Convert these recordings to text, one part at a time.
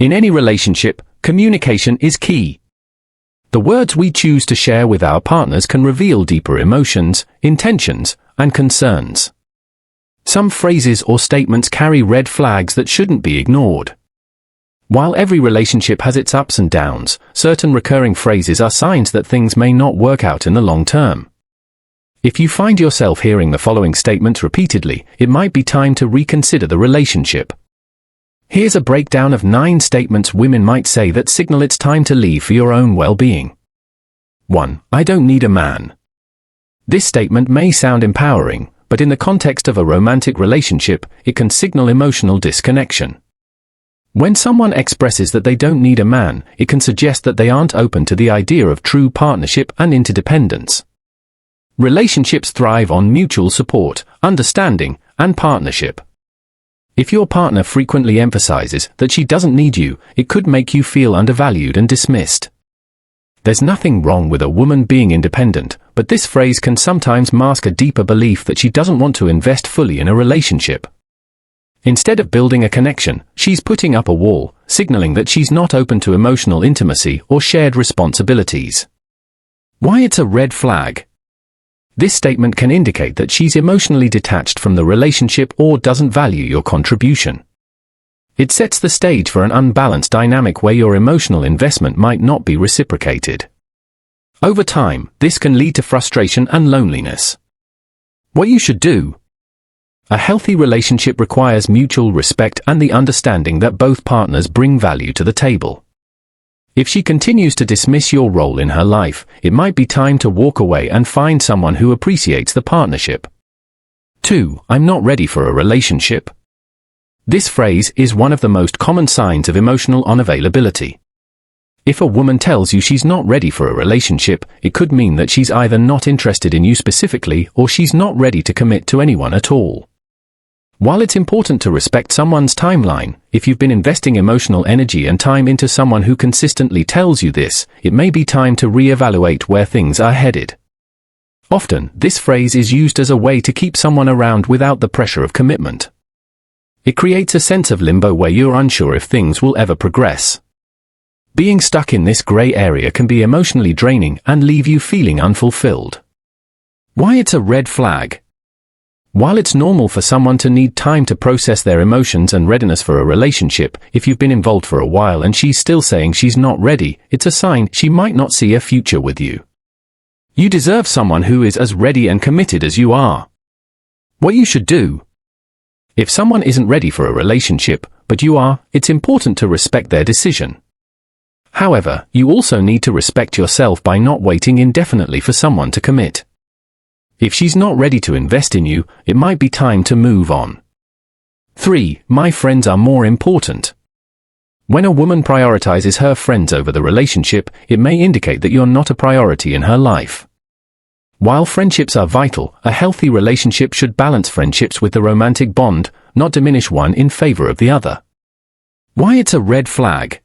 In any relationship, communication is key. The words we choose to share with our partners can reveal deeper emotions, intentions, and concerns. Some phrases or statements carry red flags that shouldn't be ignored. While every relationship has its ups and downs, certain recurring phrases are signs that things may not work out in the long term. If you find yourself hearing the following statements repeatedly, it might be time to reconsider the relationship. Here's a breakdown of 9 statements women might say that signal it's time to leave for your own well-being. 1. I don't need a man. This statement may sound empowering, but in the context of a romantic relationship, it can signal emotional disconnection. When someone expresses that they don't need a man, it can suggest that they aren't open to the idea of true partnership and interdependence. Relationships thrive on mutual support, understanding, and partnership. If your partner frequently emphasizes that she doesn't need you, it could make you feel undervalued and dismissed. There's nothing wrong with a woman being independent, but this phrase can sometimes mask a deeper belief that she doesn't want to invest fully in a relationship. Instead of building a connection, she's putting up a wall, signaling that she's not open to emotional intimacy or shared responsibilities. Why it's a red flag? This statement can indicate that she's emotionally detached from the relationship or doesn't value your contribution. It sets the stage for an unbalanced dynamic where your emotional investment might not be reciprocated. Over time, this can lead to frustration and loneliness. What you should do? A healthy relationship requires mutual respect and the understanding that both partners bring value to the table. If she continues to dismiss your role in her life, it might be time to walk away and find someone who appreciates the partnership. 2. I'm not ready for a relationship. This phrase is one of the most common signs of emotional unavailability. If a woman tells you she's not ready for a relationship, it could mean that she's either not interested in you specifically or she's not ready to commit to anyone at all. While it's important to respect someone's timeline, if you've been investing emotional energy and time into someone who consistently tells you this, it may be time to re-evaluate where things are headed. Often, this phrase is used as a way to keep someone around without the pressure of commitment. It creates a sense of limbo where you're unsure if things will ever progress. Being stuck in this gray area can be emotionally draining and leave you feeling unfulfilled. Why it's a red flag? While it's normal for someone to need time to process their emotions and readiness for a relationship, if you've been involved for a while and she's still saying she's not ready, it's a sign she might not see a future with you. You deserve someone who is as ready and committed as you are. What you should do? If someone isn't ready for a relationship, but you are, it's important to respect their decision. However, you also need to respect yourself by not waiting indefinitely for someone to commit. If she's not ready to invest in you, it might be time to move on. 3. My friends are more important. When a woman prioritizes her friends over the relationship, it may indicate that you're not a priority in her life. While friendships are vital, a healthy relationship should balance friendships with the romantic bond, not diminish one in favor of the other. Why it's a red flag?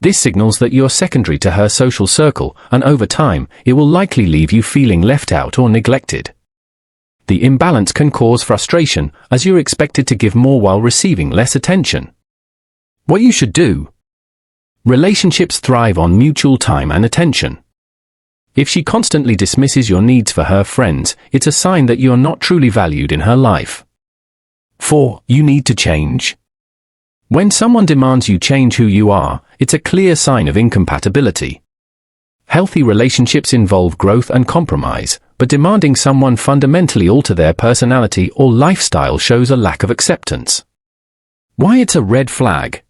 This signals that you're secondary to her social circle, and over time, it will likely leave you feeling left out or neglected. The imbalance can cause frustration, as you're expected to give more while receiving less attention. What you should do? Relationships thrive on mutual time and attention. If she constantly dismisses your needs for her friends, it's a sign that you're not truly valued in her life. 4. You need to change. When someone demands you change who you are, it's a clear sign of incompatibility. Healthy relationships involve growth and compromise, but demanding someone fundamentally alter their personality or lifestyle shows a lack of acceptance. Why it's a red flag?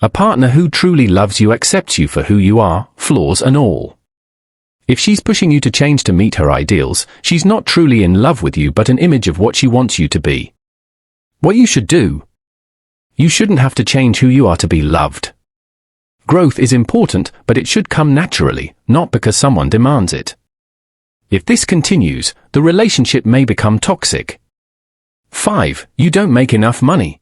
A partner who truly loves you accepts you for who you are, flaws and all. If she's pushing you to change to meet her ideals, she's not truly in love with you but an image of what she wants you to be. What you should do? You shouldn't have to change who you are to be loved. Growth is important, but it should come naturally, not because someone demands it. If this continues, the relationship may become toxic. 5. You don't make enough money.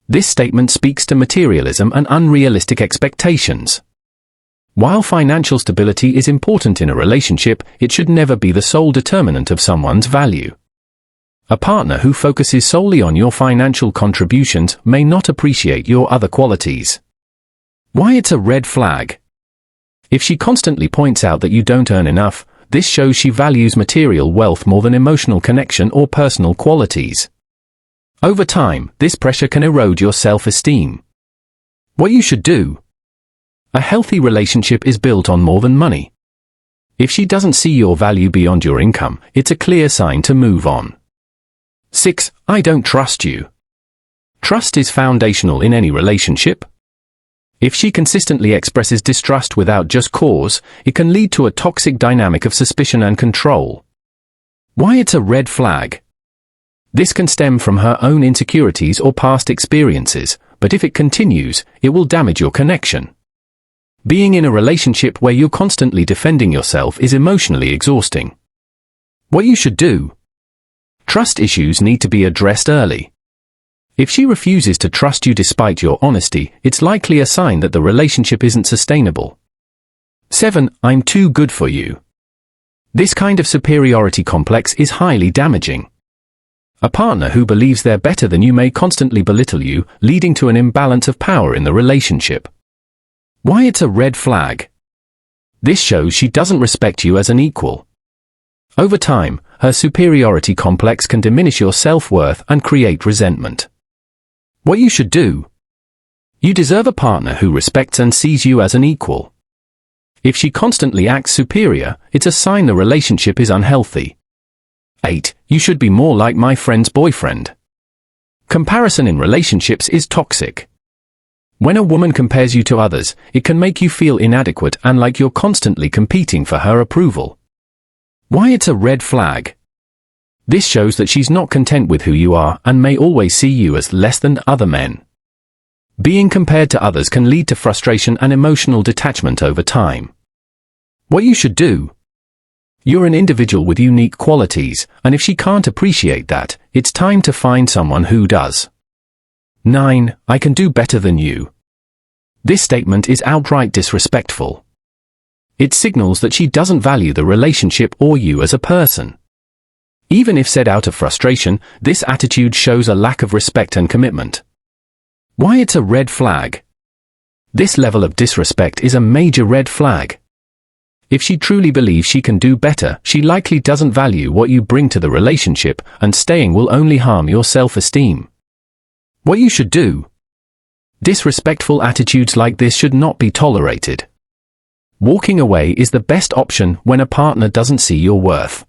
This statement speaks to materialism and unrealistic expectations. While financial stability is important in a relationship, it should never be the sole determinant of someone's value. A partner who focuses solely on your financial contributions may not appreciate your other qualities. Why it's a red flag. If she constantly points out that you don't earn enough, this shows she values material wealth more than emotional connection or personal qualities. Over time, this pressure can erode your self-esteem. What you should do. A healthy relationship is built on more than money. If she doesn't see your value beyond your income, it's a clear sign to move on. 6. I don't trust you. Trust is foundational in any relationship. If she consistently expresses distrust without just cause, it can lead to a toxic dynamic of suspicion and control. Why it's a red flag. This can stem from her own insecurities or past experiences, but if it continues, it will damage your connection. Being in a relationship where you're constantly defending yourself is emotionally exhausting. What you should do. Trust issues need to be addressed early. If she refuses to trust you despite your honesty, it's likely a sign that the relationship isn't sustainable. 7. I'm too good for you. This kind of superiority complex is highly damaging. A partner who believes they're better than you may constantly belittle you, leading to an imbalance of power in the relationship. Why it's a red flag. This shows she doesn't respect you as an equal. Over time, her superiority complex can diminish your self-worth and create resentment. What you should do. You deserve a partner who respects and sees you as an equal. If she constantly acts superior, it's a sign the relationship is unhealthy. 8. You should be more like my friend's boyfriend. Comparison in relationships is toxic. When a woman compares you to others, it can make you feel inadequate and like you're constantly competing for her approval. Why it's a red flag. This shows that she's not content with who you are and may always see you as less than other men. Being compared to others can lead to frustration and emotional detachment over time. What you should do. You're an individual with unique qualities, and if she can't appreciate that, it's time to find someone who does. 9. I can do better than you. This statement is outright disrespectful. It signals that she doesn't value the relationship or you as a person. Even if said out of frustration, this attitude shows a lack of respect and commitment. Why it's a red flag. This level of disrespect is a major red flag. If she truly believes she can do better, she likely doesn't value what you bring to the relationship, and staying will only harm your self-esteem. What you should do. Disrespectful attitudes like this should not be tolerated. Walking away is the best option when a partner doesn't see your worth.